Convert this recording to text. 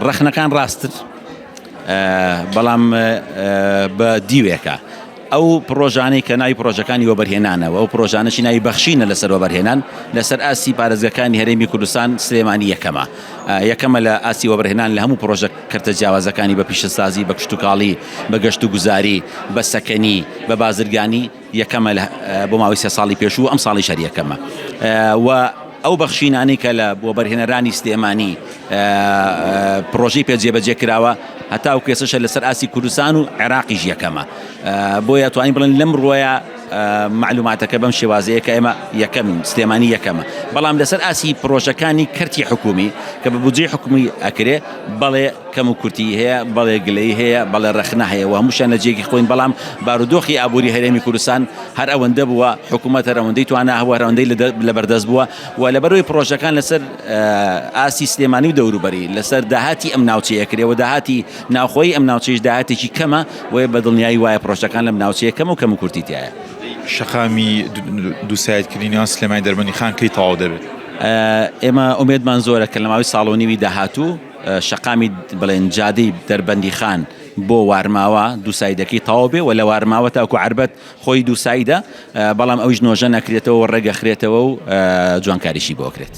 ڕەخنەکان ڕاستتر بەڵام بە دیوێکە ئەو پرۆژانەی کە ناوی پرۆژەکانی وەبەرهێنانەوە ئەو پرۆژانەشی ناوی بەخشینە لەسەر وەبەرهێنان لەسەر ئاسی پارێزگەکانی هەرێمی کوردستان سلێمانی یەکەمە لە ئاسی وەبەرهێنان لە هەموو پرۆژە کەرتە جیاوازەکانی بە پیشەسازی بە کشتتوکاڵی بە گەشت و گوزاری بە سەکەنی بە بازرگانی یەکەمە بۆ ماوەی 3 ساڵی پێشوو ئەم ساڵی شەر یەکەمە و ئەو بەخشینانی کە لە وەبەرهێنەرانی سلێمانی پرۆژەی پێجێبەجێ کراوە هەتا و کێسەشە لەسەر ئاسی کوردستان و عێراقیش یەکەمە بۆیە توانین بڵێن لەم ڕۆیە معلوماتەکە بەم شێوازەیە کە ئێمە یەکەمین سلێمانی یەکەمە بەڵام لەسەر ئاسی پرۆژەکانی کەرتی حکومی کە بە بودجەی حکومی ئەکرێ بەڵێ کەم و کورتی هەیە بەڵێ گلەی هەیە بەڵێ ڕەخنە هەیە و هەمووشیان لە جێگی خۆین بەڵام بارودۆخی ئابووری هەرێمی کوردستان هەر ئەوەندە بووە حکوومەت هەر ئەوەندەی توانە هەوە هەر ئەوەندەی لەبەردەست بووە و لەبەرەوەی پرۆژەکان لەسەر ئاسی سلێمانی و دەوروبەری لەسەر داهاتی ئەم ناوچەیە کرێەوە داهاتی ناوخۆی ئەم ناوچەیش داهاتێکی کەمە وێ بە دڵنیایی وایە پرۆژەکان لەم ناوچەیە کەم و کەم و کورتیتایە شەقامی دووسایدکردنیان سلێمانی دەربەندی خان کەی تەواو دەبێت؟ ئێمە ئومێدمان زۆرە کە لە ماوەی ساڵ و نیوی داهاتوو شەقامی بڵێن جادەی دەربەندی خان بۆ وارماوە دووسایدەکەی تەواو بێ و لە وارماوە تاکو عربەت خۆی دووسایدە بەڵام ئەویش نۆژە نەکرێتەوە ڕێگەخرێتەوە و جوانکاریشی بۆ ئەکرێت.